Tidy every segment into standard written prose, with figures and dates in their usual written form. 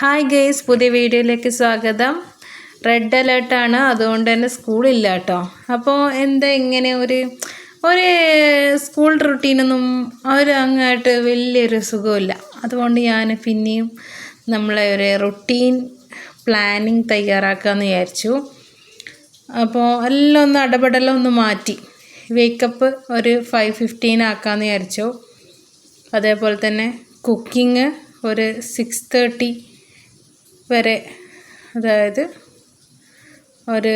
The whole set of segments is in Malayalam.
ഹായ് ഗേസ്, പുതിയ വീഡിയോയിലേക്ക് സ്വാഗതം. റെഡ് അലേർട്ടാണ്, അതുകൊണ്ട് തന്നെ സ്കൂളില്ല കേട്ടോ. അപ്പോൾ ഇങ്ങനെ ഒരു സ്കൂൾ റുട്ടീനൊന്നും അങ്ങായിട്ട് വലിയൊരു സുഖമില്ല. അതുകൊണ്ട് ഞാൻ പിന്നെയും നമ്മളെ ഒരു റുട്ടീൻ പ്ലാനിങ് തയ്യാറാക്കാമെന്ന് വിചാരിച്ചു. അപ്പോൾ എല്ലാം ഒന്ന് അടപടലം ഒന്ന് മാറ്റി വേക്കപ്പ് ഒരു 5:15 ആക്കാമെന്ന് വിചാരിച്ചു. അതേപോലെ തന്നെ കുക്കിങ് ഒരു 6:30 വരെ, അതായത് ഒരു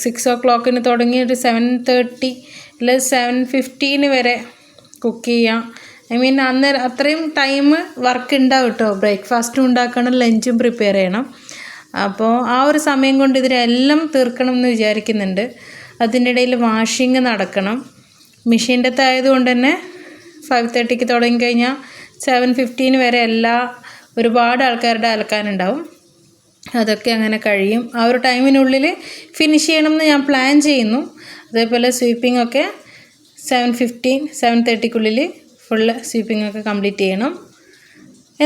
6 o'clock തുടങ്ങി ഒരു 7:30 അല്ലെ 7:15 വരെ കുക്ക് ചെയ്യാം. അന്നേരം അത്രയും ടൈം വർക്ക് ഉണ്ടാവും കേട്ടോ. ബ്രേക്ക്ഫാസ്റ്റും ഉണ്ടാക്കണം, ലഞ്ചും പ്രിപ്പയർ ചെയ്യണം. അപ്പോൾ ആ ഒരു സമയം കൊണ്ട് ഇതിനെല്ലാം തീർക്കണം എന്ന് വിചാരിക്കുന്നുണ്ട്. അതിൻ്റെ ഇടയിൽ വാഷിങ് നടക്കണം. മെഷീൻ്റെ ആയതുകൊണ്ട് തന്നെ 5:30 തുടങ്ങിക്കഴിഞ്ഞാൽ 7:15 വരെ ഒരുപാട് ആൾക്കാരുടെ അലക്കാനുണ്ടാവും. അതൊക്കെ അങ്ങനെ കഴിയും. ആ ഒരു ടൈമിനുള്ളിൽ ഫിനിഷ് ചെയ്യണമെന്ന് ഞാൻ പ്ലാൻ ചെയ്യുന്നു. അതേപോലെ സ്വീപ്പിംഗ് ഒക്കെ 7:30 ഫുള്ള് സ്വീപ്പിംഗ് ഒക്കെ കംപ്ലീറ്റ് ചെയ്യണം.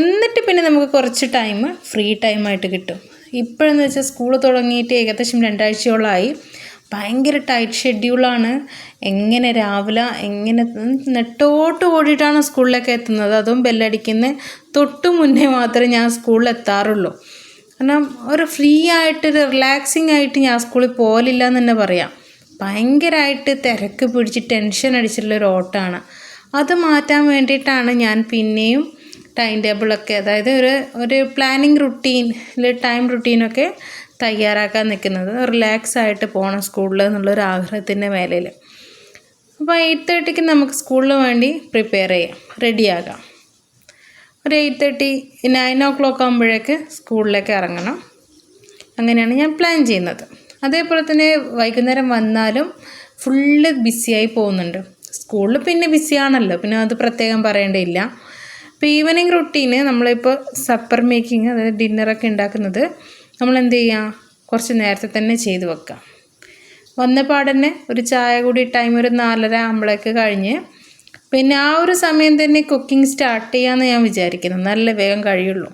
എന്നിട്ട് പിന്നെ നമുക്ക് കുറച്ച് ടൈം ഫ്രീ ടൈമായിട്ട് കിട്ടും. ഇപ്പോഴെന്ന് വെച്ചാൽ സ്കൂൾ തുടങ്ങിയിട്ട് ഏകദേശം 2 ആഴ്ചയോളമായി. ഭയങ്കര ടൈറ്റ് ഷെഡ്യൂളാണ്. രാവിലെ നെട്ടോട്ട് ഓടിയിട്ടാണ് സ്കൂളിലേക്ക് എത്തുന്നത്. അതും ബെല്ലടിക്കുന്ന തൊട്ട് മുന്നേ മാത്രമേ ഞാൻ സ്കൂളിൽ എത്താറുള്ളൂ. കാരണം ഒരു ഫ്രീ ആയിട്ട് റിലാക്സിങ് ആയിട്ട് ഞാൻ സ്കൂളിൽ പോലില്ല എന്ന് തന്നെ പറയാം. ഭയങ്കരമായിട്ട് തിരക്ക് പിടിച്ച് ടെൻഷൻ അടിച്ചിട്ടുള്ളൊരു ഓട്ടമാണ്. അത് മാറ്റാൻ വേണ്ടിയിട്ടാണ് ഞാൻ പിന്നെയും ടൈം ടേബിളൊക്കെ, അതായത് ഒരു പ്ലാനിങ് ടൈം റുട്ടീനൊക്കെ തയ്യാറാക്കാൻ നിൽക്കുന്നത്. റിലാക്സ് ആയിട്ട് പോകണം സ്കൂളിൽ എന്നുള്ളൊരു ആഗ്രഹത്തിൻ്റെ മേലയിൽ. അപ്പോൾ 8:30 നമുക്ക് സ്കൂളിന് വേണ്ടി പ്രിപ്പയർ ചെയ്യാം, റെഡിയാകാം. ഒരു 8:30 9 o'clock ആകുമ്പോഴേക്ക് സ്കൂളിലേക്ക് ഇറങ്ങണം. അങ്ങനെയാണ് ഞാൻ പ്ലാൻ ചെയ്യുന്നത്. അതേപോലെ തന്നെ വൈകുന്നേരം വന്നാലും ഫുള്ള് ബിസിയായി പോകുന്നുണ്ട്. സ്കൂളിൽ പിന്നെ ബിസിയാണല്ലോ, പിന്നെ അത് പ്രത്യേകം പറയേണ്ടതില്ല. ഇപ്പോൾ ഈവനിങ് റുട്ടീന് നമ്മളിപ്പോൾ സപ്പർ മേക്കിങ്, അതായത് ഡിന്നറൊക്കെ ഉണ്ടാക്കുന്നത് നമ്മൾ എന്ത് ചെയ്യുക, കുറച്ച് നേരത്തെ തന്നെ ചെയ്ത് വെക്കാം. വന്നപാടന്നെ ഒരു ചായ കൂടി ടൈം ഒരു 4:30 ആകുമ്പോഴേക്ക് കഴിഞ്ഞ് പിന്നെ ആ ഒരു സമയം തന്നെ കുക്കിംഗ് സ്റ്റാർട്ട് ചെയ്യാമെന്ന് ഞാൻ വിചാരിക്കുന്നു. നല്ല വേഗം കഴിയുള്ളൂ.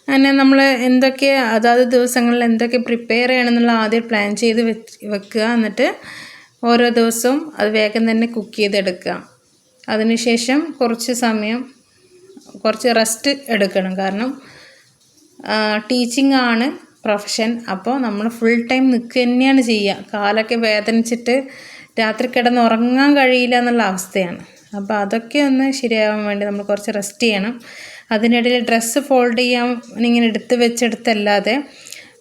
അങ്ങനെ നമ്മൾ അതാത് ദിവസങ്ങളിൽ എന്തൊക്കെ പ്രിപ്പയർ ചെയ്യണമെന്നുള്ള ആദ്യം പ്ലാൻ ചെയ്ത് വെക്കുക. എന്നിട്ട് ഓരോ ദിവസവും അത് വേഗം തന്നെ കുക്ക് ചെയ്തെടുക്കുക. അതിനുശേഷം കുറച്ച് റെസ്റ്റ് എടുക്കണം. കാരണം ടീച്ചിങ് ആണ് പ്രൊഫഷൻ. അപ്പോൾ നമ്മൾ ഫുൾ ടൈം നിൽക്കുക തന്നെയാണ് ചെയ്യുക. കാലൊക്കെ വേദനിച്ചിട്ട് രാത്രി കിടന്ന് ഉറങ്ങാൻ കഴിയില്ല എന്നുള്ള അവസ്ഥയാണ്. അപ്പോൾ അതൊക്കെ ഒന്ന് ശരിയാവാൻ വേണ്ടി നമ്മൾ കുറച്ച് റെസ്റ്റ് ചെയ്യണം. അതിനിടയിൽ ഡ്രസ്സ് ഫോൾഡ് ചെയ്യാൻ ഇങ്ങനെ എടുത്ത് വെച്ചെടുത്തല്ലാതെ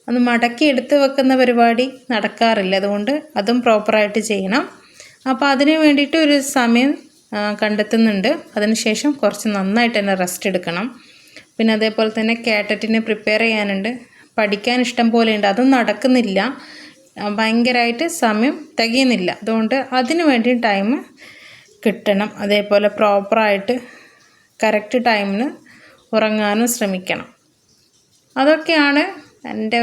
അത് മടക്കി എടുത്ത് വെക്കുന്ന പരിപാടി നടക്കാറില്ല. അതുകൊണ്ട് അതും പ്രോപ്പറായിട്ട് ചെയ്യണം. അപ്പോൾ അതിന് വേണ്ടിയിട്ട് ഒരു സമയം കണ്ടെത്തുന്നുണ്ട്. അതിനുശേഷം കുറച്ച് നന്നായിട്ട് തന്നെ റെസ്റ്റ് എടുക്കണം. പിന്നെ അതേപോലെ തന്നെ കാറ്ററ്റിന് പ്രിപ്പയർ ചെയ്യാനുണ്ട്. പഠിക്കാൻ ഇഷ്ടം പോലെയുണ്ട്, അതും നടക്കുന്നില്ല. ഭയങ്കരമായിട്ട് സമയം തികയുന്നില്ല. അതുകൊണ്ട് അതിന് വേണ്ടി ടൈം കിട്ടണം. അതേപോലെ പ്രോപ്പറായിട്ട് കറക്റ്റ് ടൈമിന് ഉറങ്ങാനും ശ്രമിക്കണം. അതൊക്കെയാണ് എൻ്റെ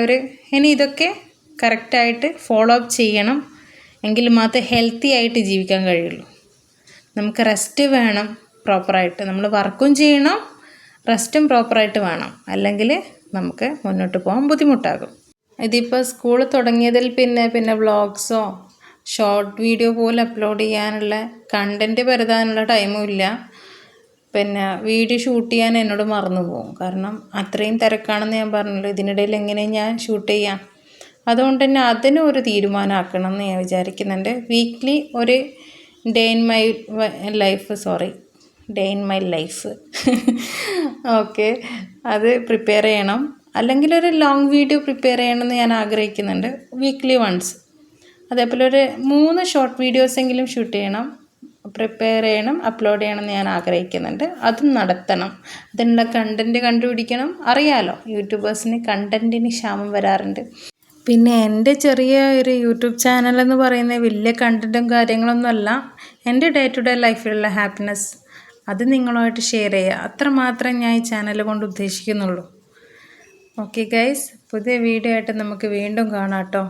ഇനി ഇതൊക്കെ കറക്റ്റായിട്ട് ഫോളോ അപ്പ് ചെയ്യണം. എങ്കിൽ മാത്രമേ ഹെൽത്തി ആയിട്ട് ജീവിക്കാൻ കഴിയുള്ളൂ. നമുക്ക് റെസ്റ്റ് വേണം പ്രോപ്പറായിട്ട്. നമ്മൾ വർക്കും ചെയ്യണം, റെസ്റ്റും പ്രോപ്പറായിട്ട് വേണം. അല്ലെങ്കിൽ നമുക്ക് മുന്നോട്ട് പോകാൻ ബുദ്ധിമുട്ടാകും. ഇതിപ്പോൾ സ്കൂൾ തുടങ്ങിയതിൽ പിന്നെ വ്ളോഗ്സോ ഷോർട്ട് വീഡിയോ പോലും അപ്ലോഡ് ചെയ്യാനുള്ള കണ്ടൻറ്റ് പരതാനുള്ള ടൈമും ഇല്ല. പിന്നെ വീഡിയോ ഷൂട്ട് ചെയ്യാൻ എന്നോട് മറന്നു പോകും. കാരണം അത്രയും തിരക്കാണെന്ന് ഞാൻ പറഞ്ഞല്ലോ. ഇതിനിടയിൽ എങ്ങനെ ഞാൻ ഷൂട്ട് ചെയ്യാം? അതുകൊണ്ട് തന്നെ അതിനൊരു തീരുമാനമാക്കണം എന്ന് ഞാൻ വിചാരിക്കുന്നുണ്ട്. വീക്ക്ലി ഒരു day in my life okay, അത് പ്രിപ്പയർ ചെയ്യണം. അല്ലെങ്കിൽ ഒരു ലോങ് വീഡിയോ പ്രിപ്പയർ ചെയ്യണമെന്ന് ഞാൻ ആഗ്രഹിക്കുന്നുണ്ട്, വീക്ക്ലി വൺസ്. അതേപോലെ ഒരു 3 ഷോർട്ട് വീഡിയോസെങ്കിലും ഷൂട്ട് ചെയ്യണം, പ്രിപ്പയർ ചെയ്യണം, അപ്ലോഡ് ചെയ്യണമെന്ന് ഞാൻ ആഗ്രഹിക്കുന്നുണ്ട്. അതും നടത്തണം. അതിനുള്ള കണ്ടൻറ്റ് കണ്ടുപിടിക്കണം. അറിയാലോ, യൂട്യൂബേഴ്സിന് കണ്ടൻറ്റിന് ക്ഷാമം വരാറുണ്ട്. പിന്നെ എൻ്റെ ചെറിയ ഒരു യൂട്യൂബ് ചാനലെന്ന് പറയുന്നത് വലിയ കണ്ടൻറ്റും കാര്യങ്ങളൊന്നും അല്ല. എൻ്റെ ഡേ ടു ഡേ ലൈഫിലുള്ള ഹാപ്പിനെസ് അത് നിങ്ങളുമായിട്ട് ഷെയർ ചെയ്യുക. അത്രമാത്രം ഞാൻ ഈ ചാനൽ കൊണ്ട് ഉദ്ദേശിക്കുന്നുള്ളൂ. ഓക്കെ ഗൈസ്, പുതിയ വീഡിയോ ആയിട്ട് നമുക്ക് വീണ്ടും കാണാം കേട്ടോ.